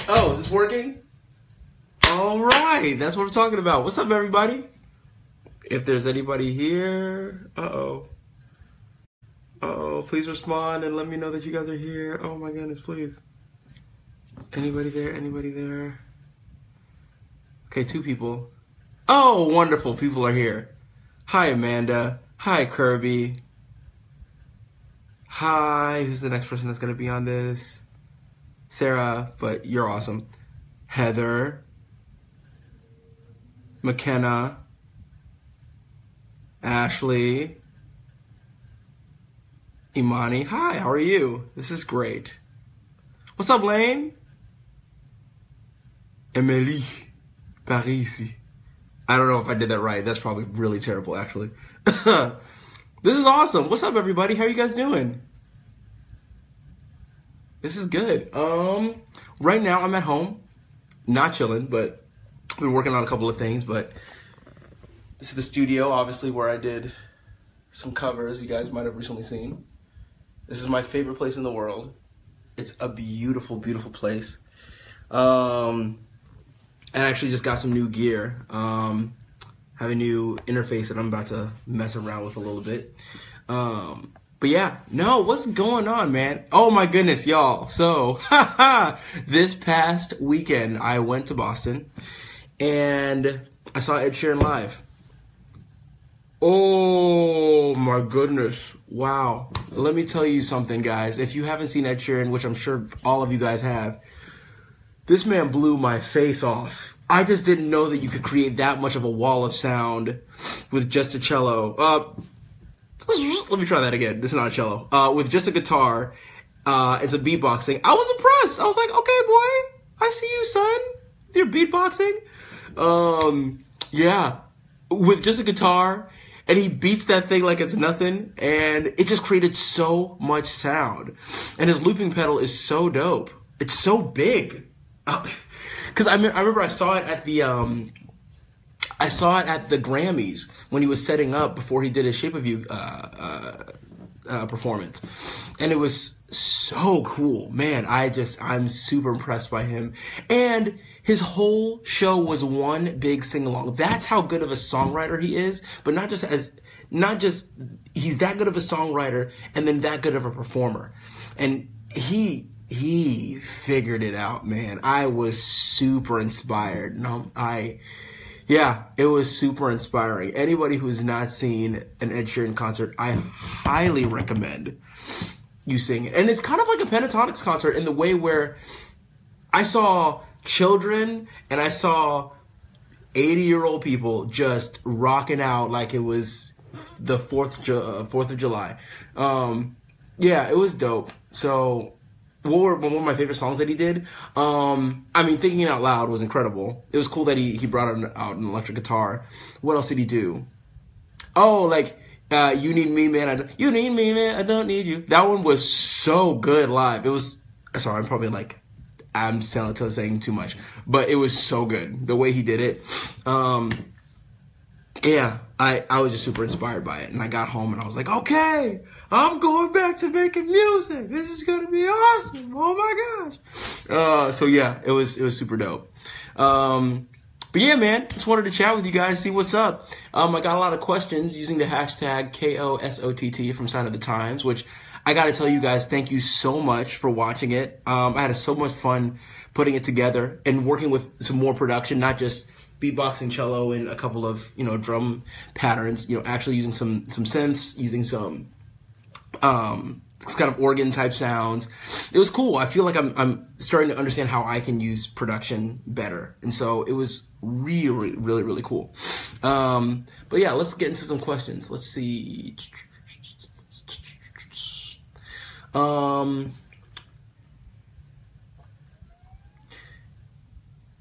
Oh, is this working? All right, that's what I'm talking about. What's up, everybody? If there's anybody here, please respond and let me know that you guys are here. Oh my goodness, please. Anybody there? Anybody there? Okay, 2 people. Oh, wonderful, people are here. Hi, Amanda. Hi, Kirby. Hi, who's the next person that's gonna be on this? Sarah, but you're awesome. Heather. McKenna. Ashley. Imani. Hi, how are you? This is great. What's up, Lane? Emily. Parisi. I don't know if I did that right. That's probably really terrible, actually. This is awesome. What's up, everybody? How are you guys doing? This is good. Right now I'm at home, not chilling, but I've been working on a couple of things. But this is the studio, obviously, where I did some covers you guys might have recently seen. This is my favorite place in the world. It's a beautiful, beautiful place. And I actually just got some new gear. Have a new interface that I'm about to mess around with a little bit. But yeah, no, what's going on, man? Oh my goodness, y'all. So, this past weekend, I went to Boston and I saw Ed Sheeran live. Oh my goodness. Wow. Let me tell you something, guys. If you haven't seen Ed Sheeran, which I'm sure all of you guys have, this man blew my face off. I just didn't know that you could create that much of a wall of sound with just a cello. Let me try that again. This is not a cello. With just a guitar and some beatboxing. I was impressed. I was like, okay, boy, I see you, son. You're beatboxing. Yeah, with just a guitar, and he beats that thing like it's nothing, and it just created so much sound. And his looping pedal is so dope. It's so big. Because I remember I saw it at the Grammys when he was setting up before he did his Shape of You performance, and it was so cool, man. I'm super impressed by him, and his whole show was one big sing along. That's how good of a songwriter he is, but not just he's that good of a songwriter and then that good of a performer, and he figured it out, man. I was super inspired. Yeah, it was super inspiring. Anybody who's not seen an Ed Sheeran concert, I highly recommend you sing it. And it's kind of like a Pentatonix concert in the way where I saw children and I saw 80-year-old people just rocking out like it was the 4th of July. Yeah, it was dope. So one of my favorite songs that he did, I mean, Thinking Out Loud was incredible. It was cool that he brought out an electric guitar. What else did he do? Oh, like, You Need Me, Man, You Need Me, Man, I Don't Need You. That one was so good live. It was, sorry, I'm saying too much, but it was so good, the way he did it. Yeah, I was just super inspired by it, and I got home and I was like, okay, I'm going back to making music. This is gonna be awesome. Oh my gosh. So yeah, it was super dope. But yeah, man, just wanted to chat with you guys, see what's up. I got a lot of questions using the hashtag KOSOTT from Sign of the Times, which I gotta tell you guys, thank you so much for watching it. I had so much fun putting it together and working with some more production, not just beatboxing, cello, and a couple of, drum patterns, actually using some synths, using some kind of organ type sounds. It was cool. I feel like I'm starting to understand how I can use production better. And so it was really, really, really cool. But yeah, let's get into some questions. Let's see.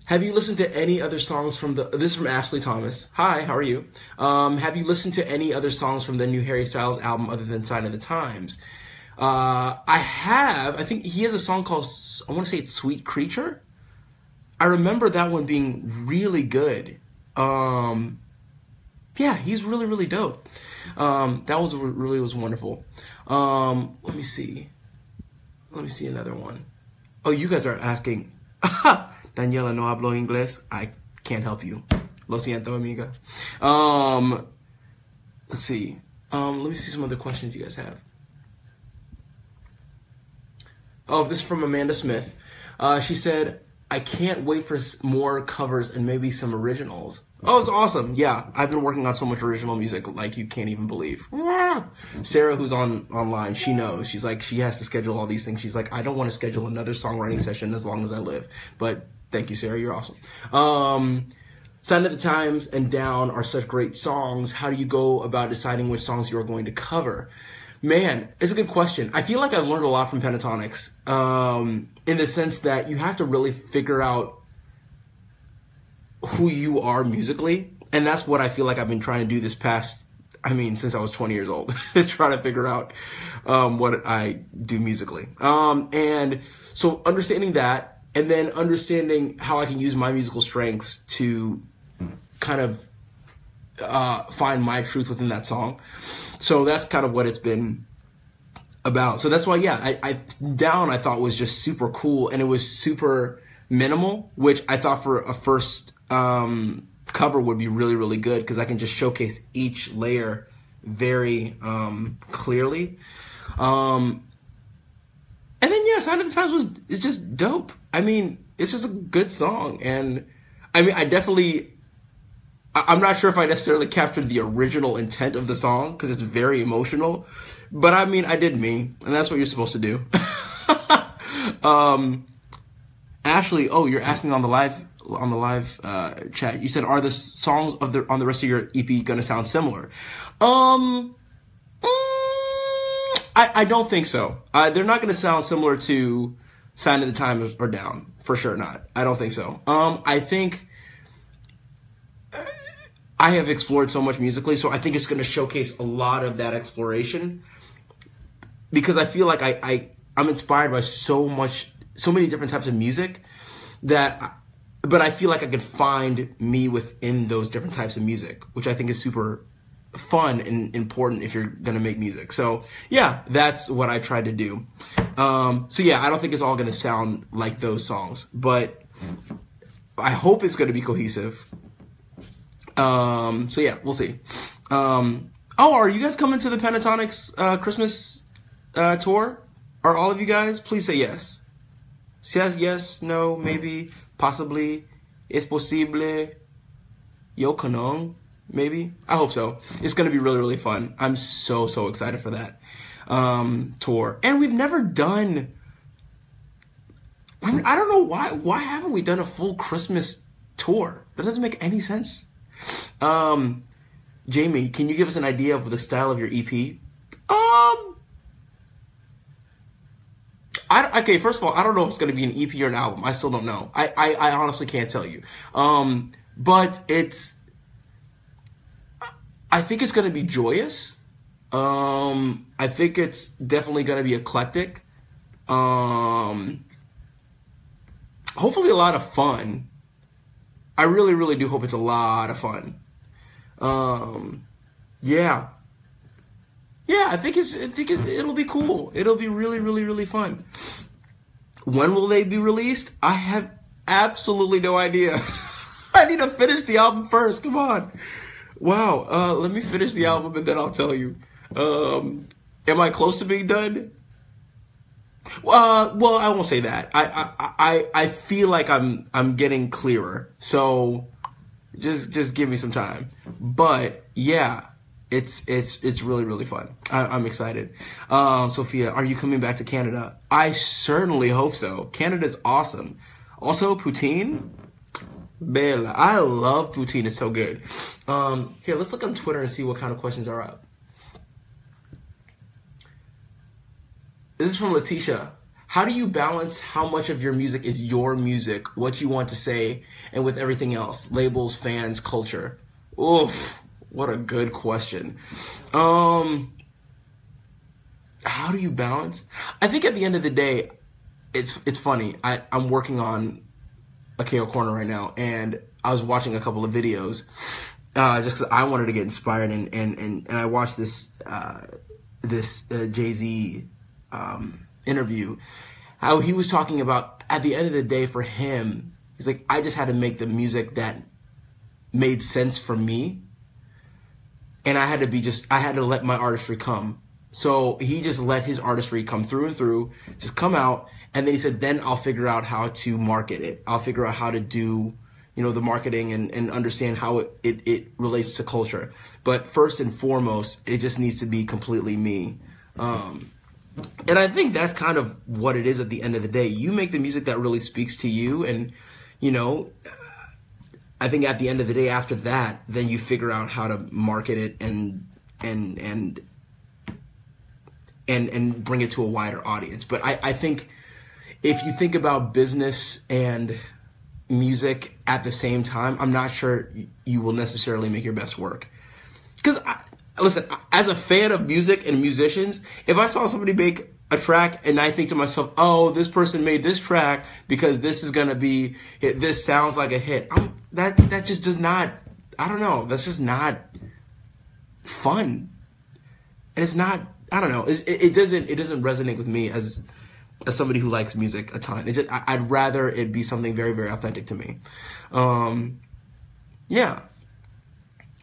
Have you listened to any other songs from this is from Ashley Thomas. Hi, how are you? Have you listened to any other songs from the new Harry Styles album other than Sign of the Times? I have. I think he has a song called, I want to say it's Sweet Creature. I remember that one being really good. Yeah, he's really, really dope. That was was wonderful. Let me see another one. Oh, you guys are asking. Daniela, no hablo inglés. I can't help you. Lo siento, amiga. Let's see. Let me see some other questions you guys have. Oh, this is from Amanda Smith. She said, I can't wait for more covers and maybe some originals. Oh, it's awesome. Yeah, I've been working on so much original music like you can't even believe. Sarah, who's online, she knows. She's like, she has to schedule all these things. She's like, I don't want to schedule another songwriting session as long as I live. But thank you, Sarah. You're awesome. Sign of the Times and Down are such great songs. How do you go about deciding which songs you're going to cover? Man, it's a good question. I feel like I've learned a lot from Pentatonics, in the sense that you have to really figure out who you are musically. And that's what I feel like I've been trying to do this past, since I was 20 years old, trying to figure out what I do musically. And so understanding that, and then understanding how I can use my musical strengths to kind of find my truth within that song. So that's kind of what it's been about. So that's why, yeah, Down I thought was just super cool, and it was super minimal, which I thought for a first cover would be really, really good, because I can just showcase each layer very clearly. And then, yeah, Sign of the Times is just dope. It's just a good song, and I'm not sure if I necessarily captured the original intent of the song, because it's very emotional, but I did me, and that's what you're supposed to do. Ashley, oh, you're asking on the live chat. You said, are the songs on the rest of your EP gonna sound similar? I don't think so. They're not gonna sound similar to Sign of the Times or Down, for sure not. I don't think so. I think I have explored so much musically, so I think it's going to showcase a lot of that exploration, because I feel like I'm inspired by so many different types of music but I feel like I could find me within those different types of music, which I think is super fun and important if you're going to make music. So yeah, that's what I tried to do. So yeah, I don't think it's all going to sound like those songs, but I hope it's going to be cohesive. So yeah, we'll see. Oh, are you guys coming to the Pentatonics Christmas tour? Are all of you guys? Please say yes. Yes, no, maybe, possibly, es posible, yo canon, maybe. I hope so. It's gonna be really, really fun. I'm so excited for that tour. And we've never done. I don't know why haven't we done a full Christmas tour? That doesn't make any sense. Jamie, can you give us an idea of the style of your EP? Okay, first of all, I don't know if it's going to be an EP or an album. I still don't know. I honestly can't tell you. But I think it's going to be joyous. I think it's definitely going to be eclectic. Hopefully a lot of fun. I really, really do hope it's a lot of fun. Yeah, I think it'll be cool. It'll be really, really, really fun. When will they be released? I have absolutely no idea. I need to finish the album first. Come on. Wow. Let me finish the album and then I'll tell you. Am I close to being done? Well, I won't say that. I feel like I'm getting clearer. So just give me some time. But yeah, it's really, really fun. I'm excited. Sophia, are you coming back to Canada? I certainly hope so. Canada's awesome. Also, poutine. Bella. I love poutine. It's so good. Here, let's look on Twitter and see what kind of questions are up. This is from Letitia. How do you balance how much of your music is your music, what you want to say, and with everything else? Labels, fans, culture. Oof, what a good question. How do you balance? I think at the end of the day, it's funny. I'm working on a KO Corner right now, and I was watching a couple of videos just because I wanted to get inspired, and I watched this Jay-Z interview, how he was talking about at the end of the day, for him, he's like, I just had to make the music that made sense for me. And I had to let my artistry come. So he just let his artistry come through and through, just come out. And then he said, then I'll figure out how to market it. I'll figure out how to do, you know, the marketing and understand how it relates to culture. But first and foremost, it just needs to be completely me. And I think that's kind of what it is at the end of the day. You make the music that really speaks to you. And, you know, I think at the end of the day, after that, then you figure out how to market it and bring it to a wider audience. But I think if you think about business and music at the same time, I'm not sure you will necessarily make your best work. Because, listen, as a fan of music and musicians, if I saw somebody make a track and I think to myself, oh, this person made this track because this is going to be, this sounds like a hit, that just does not, I don't know, that's just not fun. And it's not, I don't know, it doesn't resonate with me as somebody who likes music a ton. I'd rather it be something very, very authentic to me. Yeah.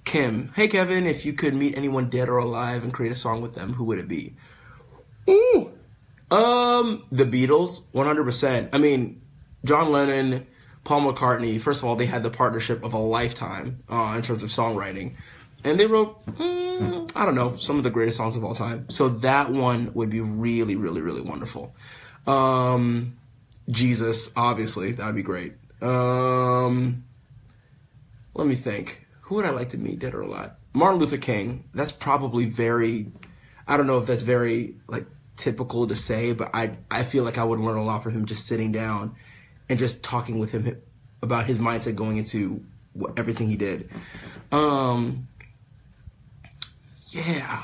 Kim, hey Kevin, if you could meet anyone dead or alive and create a song with them, who would it be? Ooh. The Beatles, 100%. I mean, John Lennon, Paul McCartney, first of all, they had the partnership of a lifetime in terms of songwriting. And they wrote, I don't know, some of the greatest songs of all time. So that one would be really, really, really wonderful. Jesus, obviously, that would be great. Let me think. Who would I like to meet, dead or alive? Martin Luther King. That's probably very, I don't know if that's very like typical to say, but I feel like I would learn a lot from him just sitting down and just talking with him about his mindset going into everything he did. Yeah,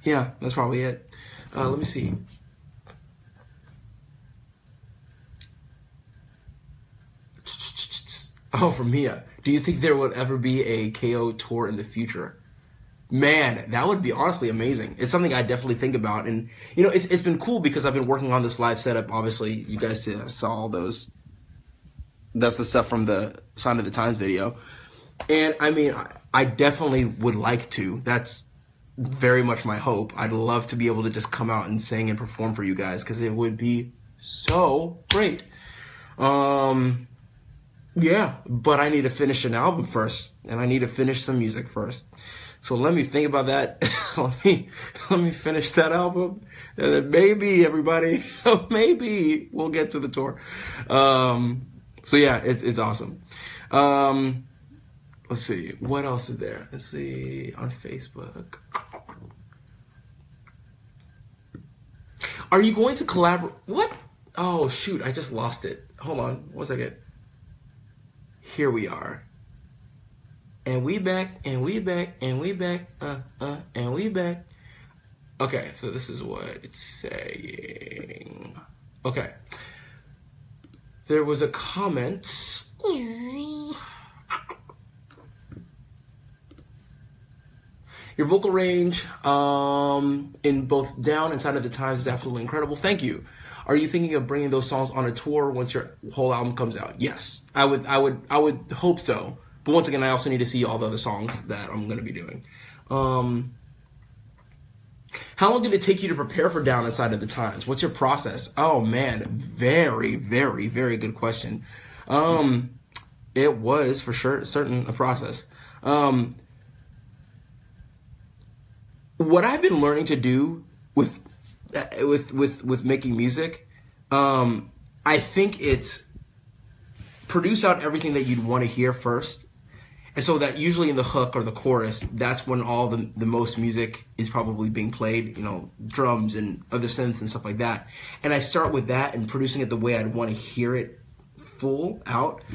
that's probably it. Let me see. Oh, from Mia. Do you think there would ever be a KO tour in the future? Man, that would be honestly amazing. It's something I definitely think about. And, you know, it's been cool because I've been working on this live setup. Obviously, you guys saw all those. That's the stuff from the Sign of the Times video. And, I mean, I definitely would like to. That's very much my hope. I'd love to be able to just come out and sing and perform for you guys because it would be so great. Yeah, but I need to finish an album first, and I need to finish some music first. So let me think about that. let me finish that album, and then maybe everybody, maybe we'll get to the tour. So yeah, it's awesome. Let's see, what else is there? Let's see, on Facebook. Are you going to collaborate? What? Oh shoot, I just lost it. Hold on, 1 second. Here we are. And we back, and we back, and we back, and we back. Okay, so this is what it's saying. Okay. There was a comment. Your vocal range in both Down and Sign of the Times is absolutely incredible. Thank you. Are you thinking of bringing those songs on a tour once your whole album comes out? Yes, I would hope so. But once again, I also need to see all the other songs that I'm going to be doing. How long did it take you to prepare for Down and Sign of the Times? What's your process? Oh man, very, very, very good question. It was for sure certain a process. What I've been learning to do with making music, I think it's produce out everything that you'd want to hear first. And so that usually in the hook or the chorus, that's when all the most music is probably being played, you know, drums and other synths and stuff like that. And I start with that and producing it the way I'd want to hear it full out.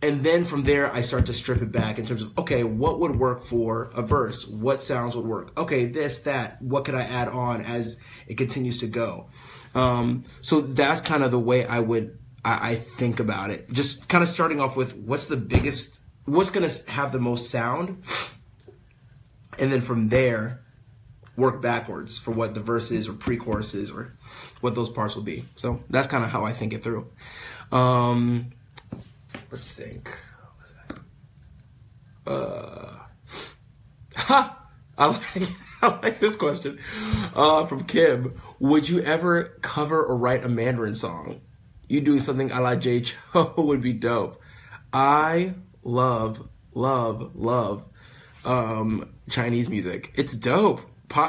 And then from there, I start to strip it back in terms of, okay, what would work for a verse? What sounds would work? Okay, this, that, what could I add on as it continues to go? So that's kind of the way I think about it. Just kind of starting off with what's going to have the most sound. And then from there, work backwards for what the verse is or pre-chorus is or what those parts will be. So that's kind of how I think it through. Let's think. I like this question from Kim. Would you ever cover or write a Mandarin song? You doing something a la J. Cho would be dope. I love Chinese music. It's dope.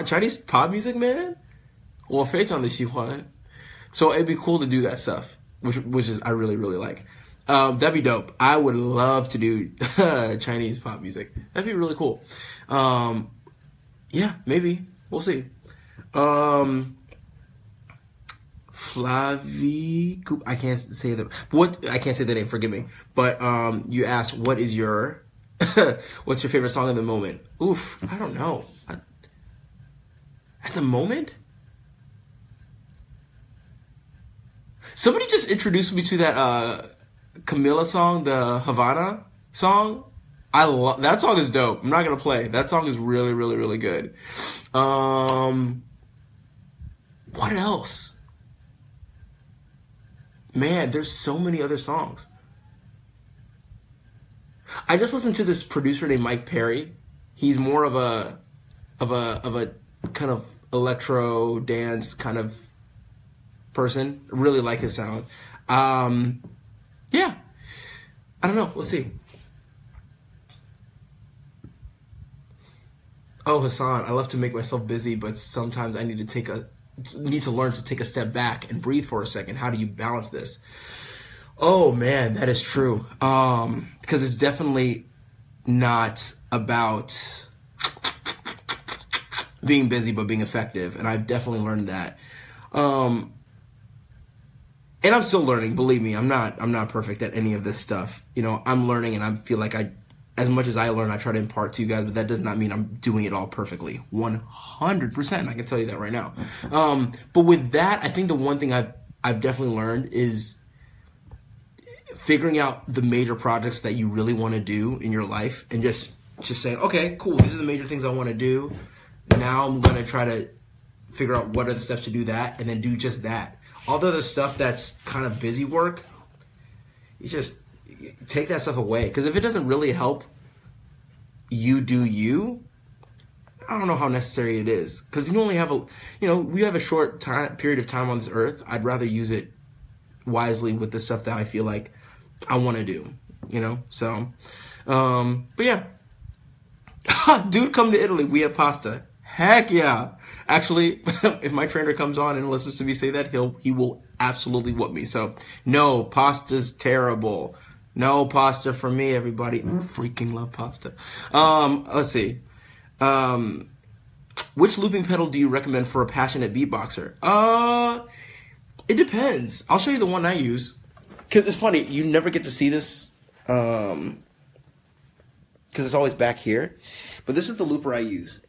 Chinese pop music, man. 我非常的喜欢. So it'd be cool to do that stuff, which is I really like. That'd be dope. I would love to do Chinese pop music. That'd be really cool. Yeah, maybe. We'll see. Flavi, I can't say the name. Forgive me. But you asked, what is your what's your favorite song in the moment? Oof, I don't know. At the moment, somebody just introduced me to that Camila song, the Havana song. I love that song. Is dope. I'm not gonna play. That song is really good. What else? Man, there's so many other songs. I just listened to this producer named Mike Perry. He's more of a kind of electro dance kind of person. Really like his sound. Yeah. I don't know. We'll see. Oh, Hassan, I love to make myself busy, but sometimes I need to learn to take a step back and breathe for a second. How do you balance this? Oh man, that is true. Because it's definitely not about being busy, but being effective. And I've definitely learned that. And I'm still learning, believe me. I'm not perfect at any of this stuff. You know, I'm learning, and I feel like as much as I learn, I try to impart to you guys, but that does not mean I'm doing it all perfectly. 100%, I can tell you that right now. But with that, I think the one thing I've definitely learned is figuring out the major projects that you really want to do in your life, and just saying, okay, cool, these are the major things I want to do. Now I'm going to try to figure out what are the steps to do that, and then do just that. All the other stuff that's kind of busy work, you just take that stuff away. Because if it doesn't really help you do you, I don't know how necessary it is. Because you only have we have a short period of time on this earth. I'd rather use it wisely with the stuff that I feel like I want to do, So, but yeah. Dude, come to Italy. We have pasta. Heck yeah. Actually, if my trainer comes on and listens to me say that, he will absolutely whoop me. So, no, pasta's terrible. No pasta for me, everybody. Freaking love pasta. Let's see. Which looping pedal do you recommend for a passionate beatboxer? It depends. I'll show you the one I use. Because it's funny, you never get to see this. Because it's always back here. But this is the looper I use.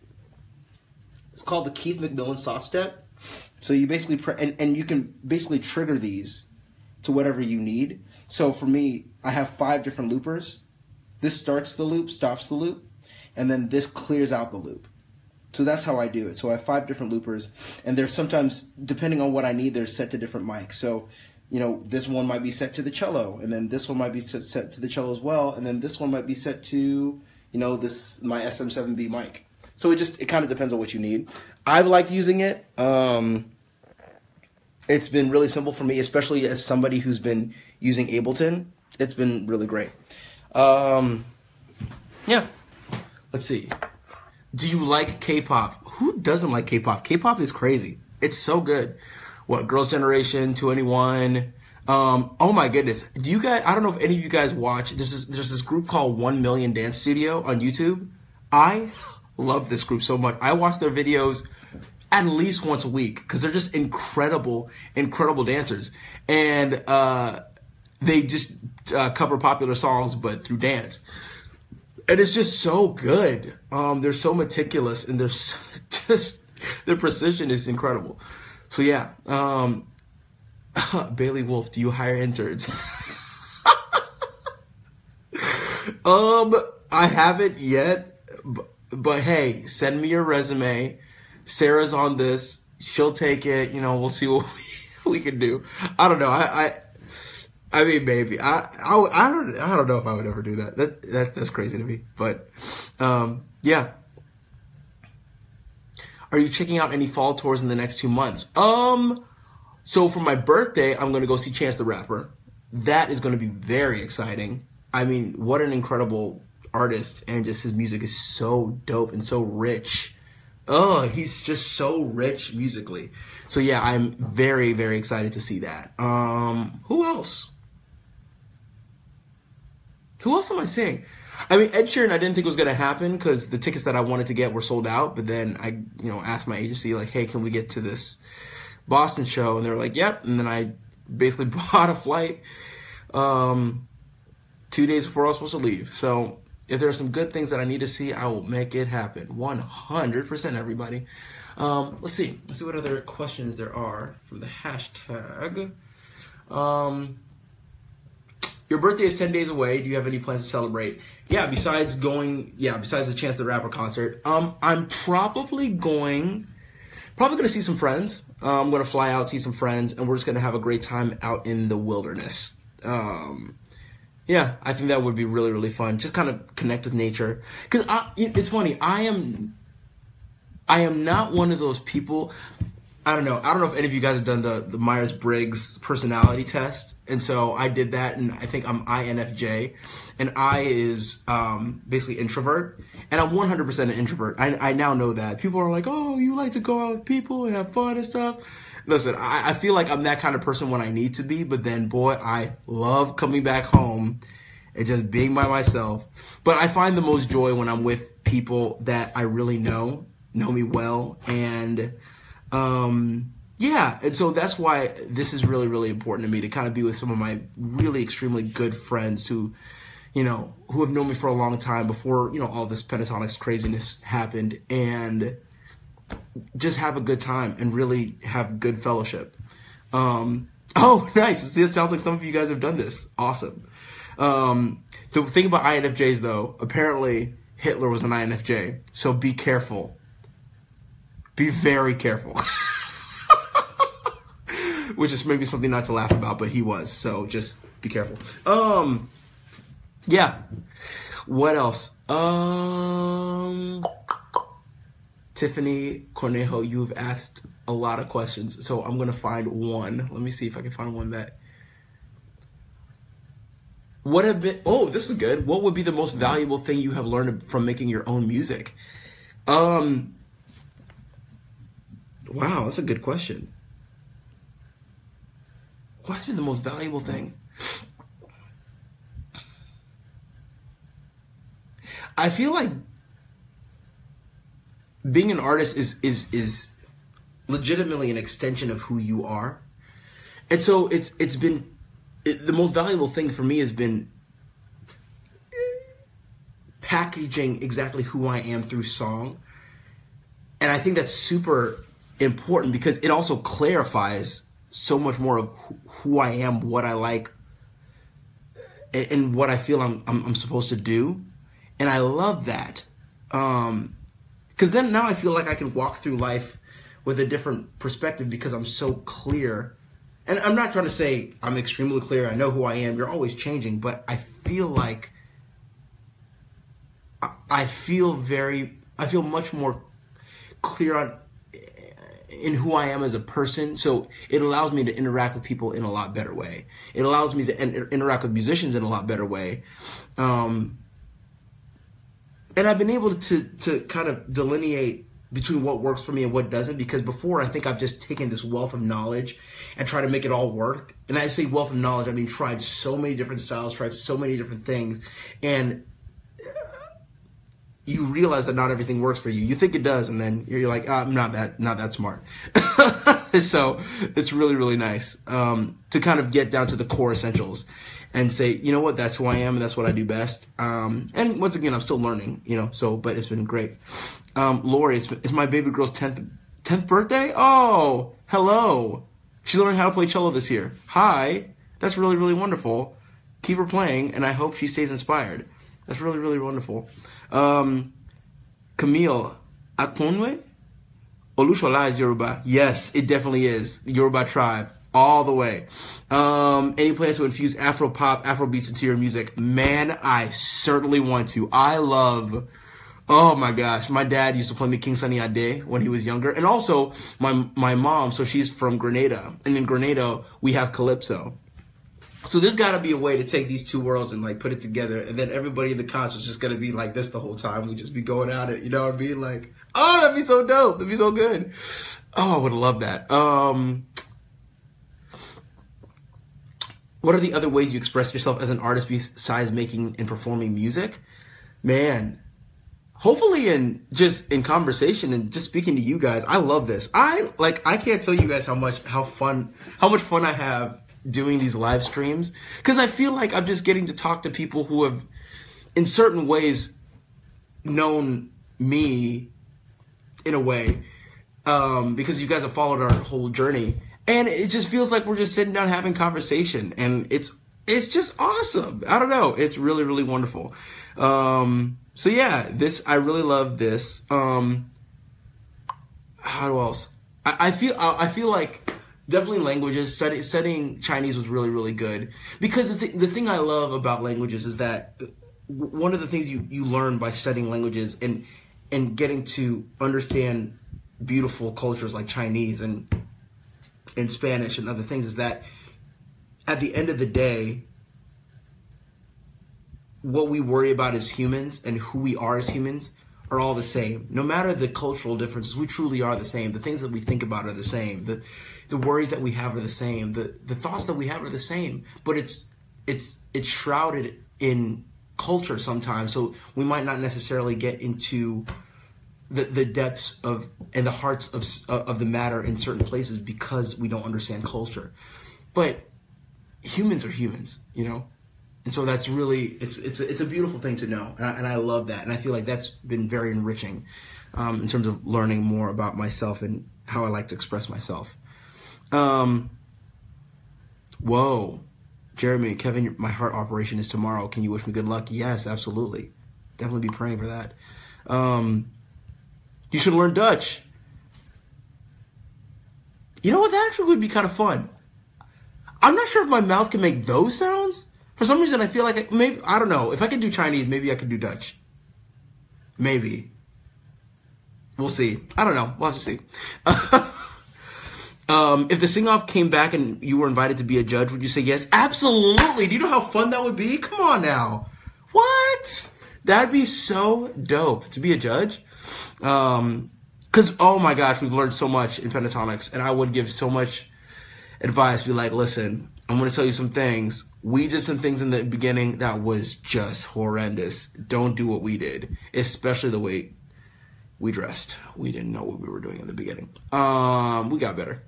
It's called the Keith McMillan Soft Step. So you basically, and you can basically trigger these to whatever you need. So for me, I have 5 different loopers. This starts the loop, stops the loop, and then this clears out the loop. So that's how I do it. So I have 5 different loopers, and they're sometimes, depending on what I need, they're set to different mics. So, this one might be set to the cello, and then this one might be set to the cello as well, and then this one might be set to, my SM7B mic. So it kind of depends on what you need. I've liked using it. It's been really simple for me, especially as somebody who's been using Ableton. It's been really great. Yeah. Let's see. Do you like K-pop? Who doesn't like K-pop? K-pop is crazy. It's so good. What, Girls' Generation, 2NE1. Oh my goodness. Do you guys, I don't know if any of you guys watch, there's this group called 1 Million Dance Studio on YouTube. I love this group so much. I watch their videos at least once a week because they're just incredible dancers. And they just cover popular songs but through dance. And it's just so good. They're so meticulous, and they're just, their precision is incredible. So yeah, Bailey Wolf, do you hire interns? I haven't yet, but hey, send me your resume. Sarah's on this. She'll take it. You know, we'll see what we can do. I don't know. I mean, maybe. I don't know if I would ever do that. That's crazy to me. But yeah. Are you checking out any fall tours in the next 2 months? So for my birthday, I'm gonna go see Chance the Rapper. That is gonna be very exciting. I mean, what an incredible artist, and just his music is so dope and so rich. Oh, he's just so rich musically. So yeah, I'm very, very excited to see that. Who else? Who else am I seeing? I mean, Ed Sheeran, I didn't think it was going to happen because the tickets that I wanted to get were sold out. But then I, asked my agency, like, hey, can we get to this Boston show? And they were like, yep. And then I basically bought a flight 2 days before I was supposed to leave. So if there are some good things that I need to see, I will make it happen. 100%, everybody. Let's see. Let's see what other questions there are from the hashtag. Your birthday is 10 days away. Do you have any plans to celebrate? Besides the Chance the Rapper concert, I'm probably going to see some friends. I'm going to fly out, see some friends, and we're just going to have a great time out in the wilderness. I think that would be really, really fun. Just kind of connect with nature. Because it's funny, I am not one of those people. I don't know if any of you guys have done the Myers-Briggs personality test. And so I did that, and I think I'm INFJ. And I is basically introvert. And I'm 100% an introvert. I now know that. People are like, oh, you like to go out with people and have fun and stuff. Listen, I feel like I'm that kind of person when I need to be. But then, boy, I love coming back home and just being by myself. But I find the most joy when I'm with people that I really know me well. And and so that's why this is really, really important to me, to kind of be with some of my really extremely good friends who have known me for a long time before, all this Pentatonics craziness happened, and just have a good time and really have good fellowship. Oh, nice. It sounds like some of you guys have done this. Awesome. The thing about INFJs, though, apparently Hitler was an INFJ, so be careful. Be very careful. Which is maybe something not to laugh about, but he was. So just be careful. What else? Tiffany Cornejo, you've asked a lot of questions. So I'm going to find one. Let me see if I can find one that... this is good. What would be the most valuable thing you have learned from making your own music? Wow, that's a good question. What's been the most valuable thing? I feel like being an artist is legitimately an extension of who you are. And so it's been the most valuable thing for me has been packaging exactly who I am through song. And I think that's super important because it also clarifies so much more of who I am, what I like, and what I feel I'm supposed to do. And I love that. Because then now I feel like I can walk through life with a different perspective because I'm so clear. And I'm not trying to say I'm extremely clear. I know who I am. You're always changing. But I feel like I feel much more clear in who I am as a person. So it allows me to interact with people in a lot better way. It allows me to interact with musicians in a lot better way. And I've been able to kind of delineate between what works for me and what doesn't, because before I think I've just taken this wealth of knowledge and tried to make it all work. And I say wealth of knowledge, I mean tried so many different styles, tried so many different things, and you realize that not everything works for you. You think it does, and then you're like, I'm not that smart. So it's really, really nice to kind of get down to the core essentials and say, you know what, that's who I am and that's what I do best. And once again, I'm still learning, but it's been great. Lori, it's my baby girl's 10th birthday? Oh, hello. She's learning how to play cello this year. Hi. That's really, really wonderful. Keep her playing, and I hope she stays inspired. That's really, really wonderful. Camille Akonwe? Olusola is Yoruba. Yes, it definitely is. Yoruba tribe. All the way. Any plans to infuse Afro pop, Afro beats into your music? Man, I certainly want to. I love, oh my gosh, my dad used to play me King Sunny Ade when he was younger. And also, my mom, so she's from Grenada. And in Grenada, we have Calypso. So there's got to be a way to take these two worlds and like put it together. And then everybody in the concert's just going to be like this the whole time. We just be going at it. You know what I mean? Like, oh, that'd be so dope. That'd be so good. Oh, I would have loved that. What are the other ways you express yourself as an artist besides making and performing music? Man, hopefully in conversation and just speaking to you guys. I love this. I can't tell you guys how much fun I have doing these live streams, because I feel like I'm just getting to talk to people who have in certain ways known me in a way, because you guys have followed our whole journey. And it just feels like we're just sitting down having conversation, and it's just awesome. I don't know. It's really, really wonderful. So yeah, I really love this. How else? I feel like definitely languages. Studying Chinese was really, really good, because the thing I love about languages is that one of the things you learn by studying languages and getting to understand beautiful cultures like Chinese and Spanish and other things is that at the end of the day, what we worry about as humans and who we are as humans are all the same. No matter the cultural differences, we truly are the same. The things that we think about are the same. The worries that we have are the same. The thoughts that we have are the same. But it's shrouded in culture sometimes. So we might not necessarily get into the depths of and the hearts of the matter in certain places because we don't understand culture. But humans are humans, you know? And so that's really, it's a beautiful thing to know. And I love that. And I feel like that's been very enriching in terms of learning more about myself and how I like to express myself. Whoa. Jeremy, Kevin, my heart operation is tomorrow. Can you wish me good luck? Yes, absolutely. Definitely be praying for that. You should learn Dutch. You know what? That actually would be kind of fun. I'm not sure if my mouth can make those sounds. For some reason, I feel like I don't know. If I could do Chinese, maybe I could do Dutch. Maybe. We'll see. I don't know. We'll have to see. If the sing-off came back and you were invited to be a judge, would you say yes? Absolutely. Do you know how fun that would be? Come on now. What? That'd be so dope to be a judge. Because, oh my gosh, we've learned so much in pentatonics, and I would give so much advice. Be like, listen, I'm going to tell you some things. We did some things in the beginning that was just horrendous. Don't do what we did, especially the way we dressed. We didn't know what we were doing in the beginning. We got better.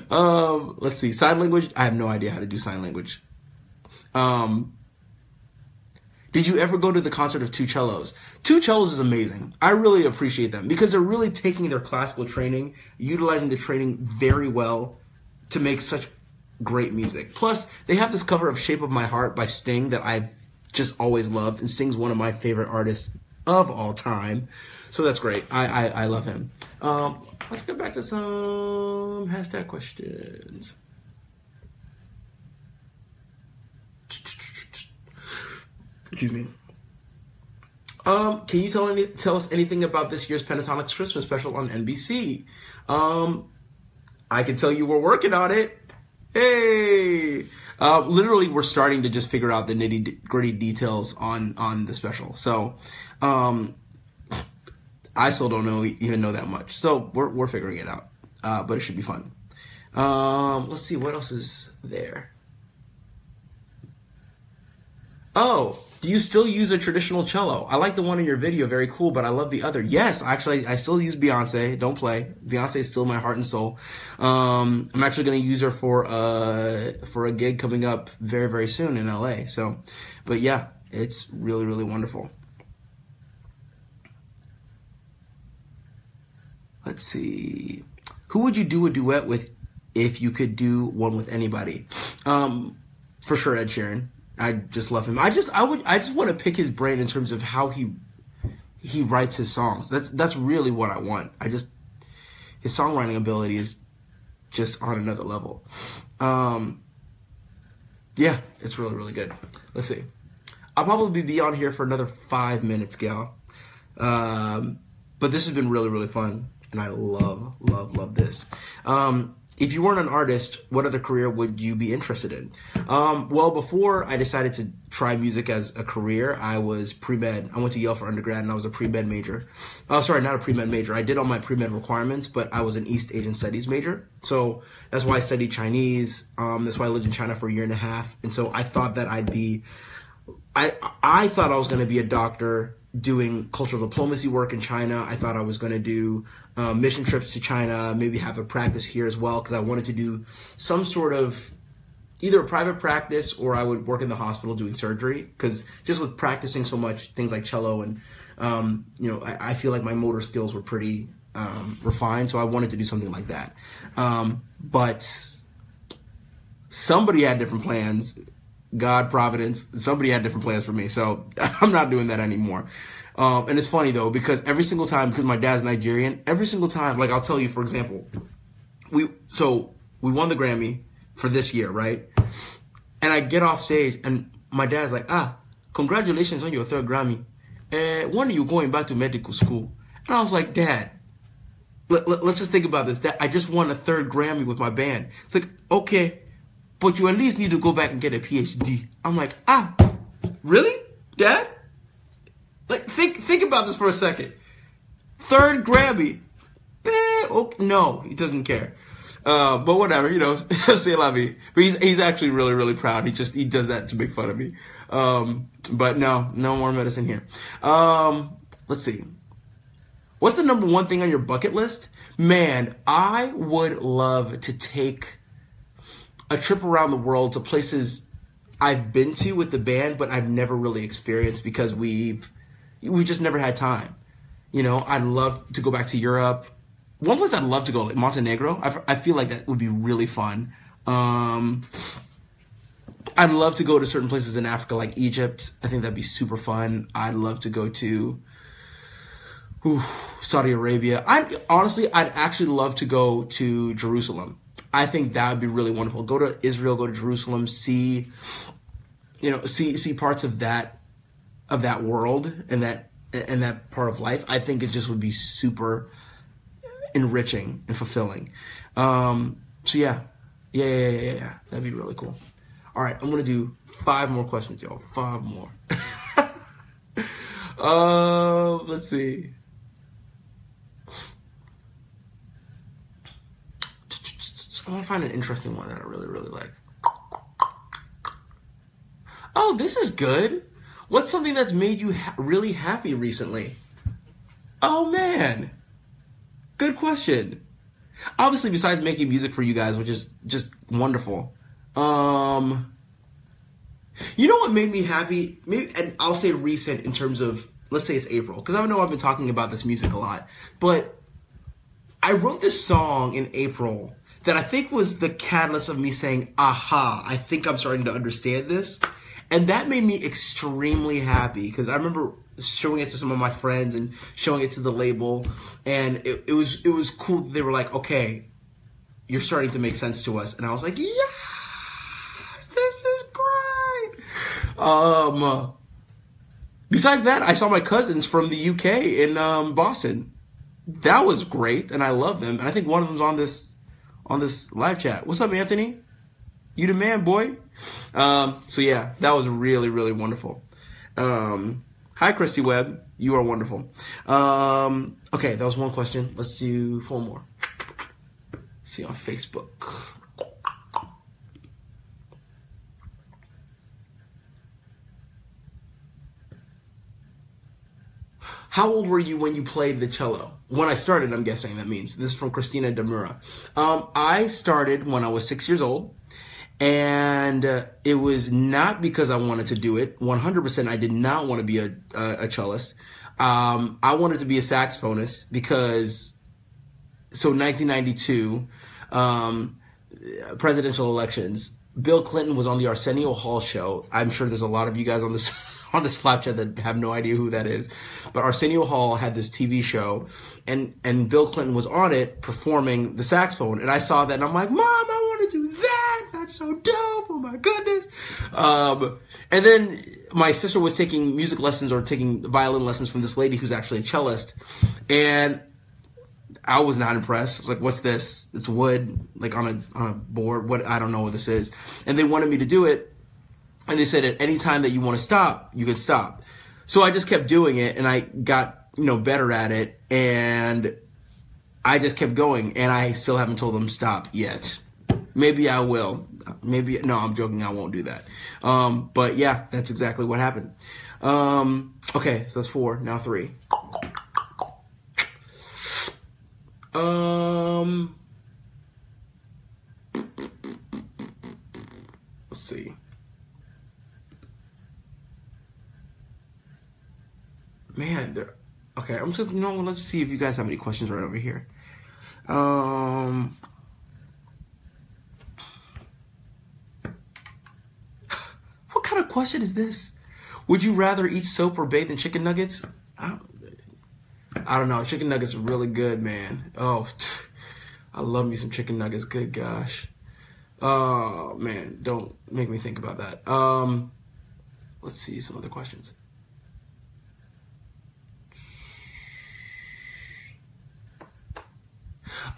Let's see. Sign language. I have no idea how to do sign language. Did you ever go to the concert of Two Cellos? Two Cellos is amazing. I really appreciate them because they're really taking their classical training, utilizing the training very well to make such great music. Plus, they have this cover of Shape of My Heart by Sting that I've just always loved, and Sting's one of my favorite artists of all time. So that's great. I love him. Let's get back to some hashtag questions. Excuse me. Can you tell us anything about this year's Pentatonics Christmas special on NBC? I can tell you we're working on it. Hey! Literally, we're starting to just figure out the nitty-gritty details on the special. So, I still don't even know that much. So, we're figuring it out. But it should be fun. Let's see, what else is there? Oh, do you still use a traditional cello? I like the one in your video, very cool, but I love the other. Yes, actually, I still use Beyonce. Don't play. Beyonce is still my heart and soul. I'm actually going to use her for a gig coming up very, very soon in LA. So, but yeah, it's really, really wonderful. Let's see. Who would you do a duet with if you could do one with anybody? For sure, Ed Sheeran. I just love him. I just want to pick his brain in terms of how he he writes his songs. That's really what I want. His songwriting ability is just on another level. Yeah, it's really, really good. Let's see. I'll probably be on here for another 5 minutes, gal. But this has been really, really fun, and I love this. If you weren't an artist, what other career would you be interested in? Well, before I decided to try music as a career, I was pre-med. I went to Yale for undergrad, and I was a pre-med major. Oh, sorry, not a pre-med major. I did all my pre-med requirements, but I was an East Asian Studies major. So that's why I studied Chinese. That's why I lived in China for a year and a half. And so I thought that I thought I was going to be a doctor doing cultural diplomacy work in China. I thought I was going to do mission trips to China, maybe have a practice here as well, because I wanted to do some sort of either a private practice or I would work in the hospital doing surgery, because just with practicing so much things like cello and I feel like my motor skills were pretty refined, so I wanted to do something like that. But somebody had different plans. God, Providence, somebody had different plans for me, so I'm not doing that anymore. And it's funny though, because every single time, because my dad's Nigerian, every single time, like I'll tell you, for example, we won the Grammy for this year, right? And I get off stage and my dad's like, congratulations on your 3rd Grammy. When are you going back to medical school? And I was like, Dad, let's just think about this. Dad, I just won a 3rd Grammy with my band. It's like, okay, but you at least need to go back and get a PhD. I'm like, really, Dad? Like, think about this for a second. 3rd Grammy. Okay, no, he doesn't care. But whatever, c'est la vie. But he's actually really, really proud. He does that to make fun of me. But no more medicine here. Let's see. What's the number one thing on your bucket list? Man, I would love to take a trip around the world to places I've been to with the band, but I've never really experienced because we just never had time. I'd love to go back to Europe. One place I'd love to go, like Montenegro. I feel like that would be really fun. I'd love to go to certain places in Africa, like Egypt. I think that'd be super fun. I'd love to go to Saudi Arabia. I'd actually love to go to Jerusalem. I think that would be really wonderful. Go to Israel, go to Jerusalem, see parts of that world and that part of life. I think it just would be super enriching and fulfilling. So yeah, that'd be really cool. All right, I'm gonna do 5 more questions, y'all. 5 more. Let's see. I want to find an interesting one that I really, really like. Oh, this is good. What's something that's made you really happy recently? Oh, man. Good question. Obviously, besides making music for you guys, which is just wonderful. You know what made me happy? Maybe, and I'll say recent in terms of, let's say it's April, because I know I've been talking about this music a lot. But I wrote this song in April that I think was the catalyst of me saying, aha, I think I'm starting to understand this. And that made me extremely happy, because I remember showing it to some of my friends and showing it to the label. And it was cool. They were like, okay, you're starting to make sense to us. And I was like, yes, this is great. Besides that, I saw my cousins from the UK in Boston. That was great, and I love them. And I think one of them's on this live chat. What's up, Anthony? You the man, boy. So yeah, that was really, really wonderful. Hi, Christy Webb. You are wonderful. Okay, that was one question. Let's do 4 more. See on Facebook. How old were you when you played the cello? When I started, I'm guessing that means. This is from Christina Demura. I started when I was 6 years old. And it was not because I wanted to do it. 100% I did not want to be a cellist. I wanted to be a saxophonist because, so 1992, presidential elections, Bill Clinton was on the Arsenio Hall show. I'm sure there's a lot of you guys on this on this live chat that have no idea who that is. But Arsenio Hall had this TV show, and Bill Clinton was on it performing the saxophone. And I saw that, and I'm like, Mom, I want to do that. That's so dope. Oh, my goodness. And then my sister was taking music lessons or taking violin lessons from this lady who's actually a cellist. And I was not impressed. I was like, what's this? It's wood, like on a board. What? I don't know what this is. And they wanted me to do it. And they said at any time that you want to stop, you can stop. So I just kept doing it, and I got, better at it. And I just kept going, and I still haven't told them stop yet. Maybe I will. Maybe, no, I'm joking. I won't do that. But yeah, that's exactly what happened. Okay, so that's 4, now 3. Let's see. Man, okay, I'm just, let's see if you guys have any questions right over here. What kind of question is this? Would you rather eat soap or bathe in chicken nuggets? I don't know. Chicken nuggets are really good, man. Oh, I love me some chicken nuggets. Good gosh. Oh, man, don't make me think about that. Let's see some other questions.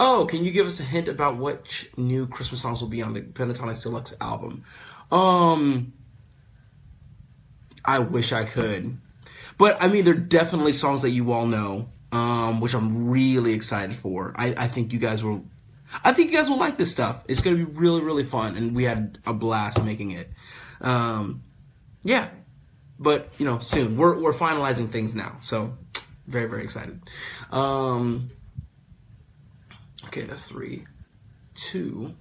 Oh, can you give us a hint about what new Christmas songs will be on the Pentatonics Deluxe album? I wish I could. But, I mean, they're definitely songs that you all know, which I'm really excited for. I think you guys will like this stuff. It's going to be really, really fun, and we had a blast making it. Yeah. But, soon. We're finalizing things now, so very, very excited. Okay, that's 3, 2.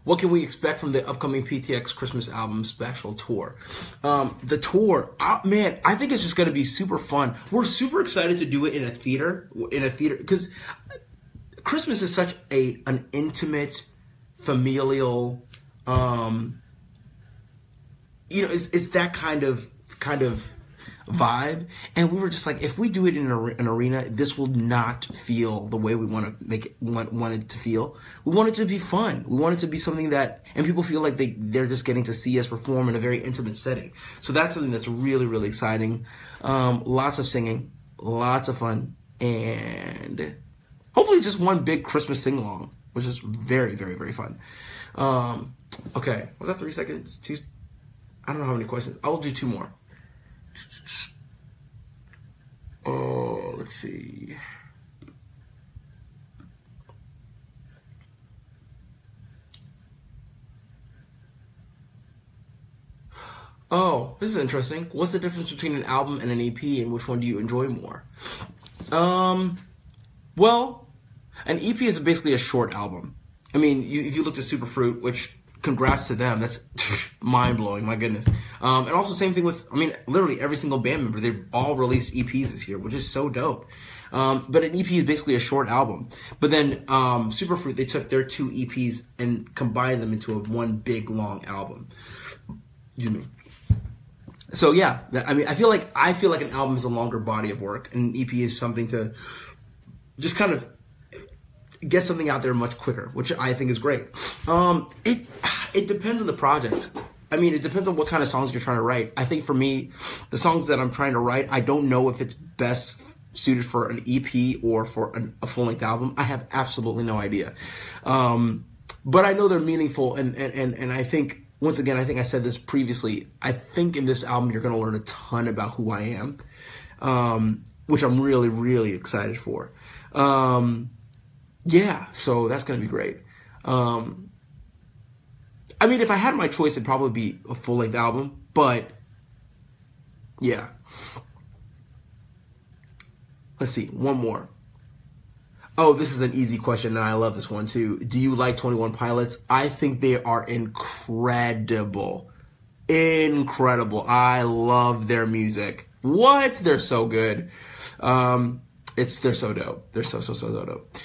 What can we expect from the upcoming PTX Christmas album special tour? The tour, man, I think it's just going to be super fun. We're super excited to do it in a theater, because Christmas is such an intimate, familial, it's that kind of vibe, and we were just like, if we do it in an arena, this will not feel the way we want to make it want it to feel. We want it to be fun. We want it to be something that, and people feel like they're just getting to see us perform in a very intimate setting. So that's something that's really, really exciting. Lots of singing, lots of fun, and hopefully just one big Christmas sing-along, which is very, very, very fun. Okay, was that 3 seconds? 2? I don't know how many questions. I'll do 2 more. Oh, let's see. Oh, this is interesting. What's the difference between an album and an EP, and which one do you enjoy more? Well, an EP is basically a short album. I mean, if you looked at Superfruit, which, congrats to them. That's mind-blowing, my goodness. And also same thing with, literally every single band member. They've all released EPs this year, which is so dope. But an EP is basically a short album. But then Superfruit, they took their 2 EPs and combined them into one big, long album. Excuse me. So yeah, I feel like an album is a longer body of work, and an EP is something to just kind of get something out there much quicker, which I think is great. It depends on the project. It depends on what kind of songs you're trying to write. I think for me, the songs that I'm trying to write, I don't know if it's best suited for an EP or for a full-length album. I have absolutely no idea. But I know they're meaningful, and I think, once again, I think I said this previously, I think in this album you're going to learn a ton about who I am, which I'm really, really excited for. Yeah, so that's going to be great. If I had my choice, it'd probably be a full-length album, but yeah. Let's see, one more. Oh, this is an easy question, and I love this one too. Do you like 21 Pilots? I think they are incredible. Incredible. I love their music. What? They're so good. They're so dope. They're so dope.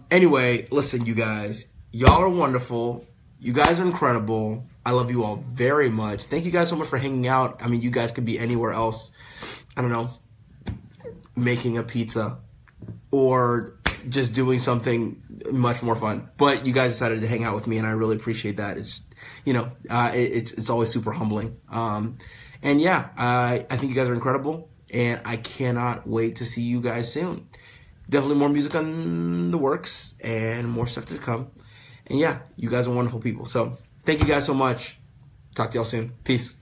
Anyway, listen, you guys. Y'all are wonderful. You guys are incredible. I love you all very much. Thank you guys so much for hanging out. I mean, you guys could be anywhere else. I don't know, making a pizza or just doing something much more fun. But you guys decided to hang out with me, and I really appreciate that. It's, you know, it's always super humbling. And yeah, I think you guys are incredible, and I cannot wait to see you guys soon. Definitely more music on the works and more stuff to come. And yeah, you guys are wonderful people. So thank you guys so much. Talk to y'all soon. Peace.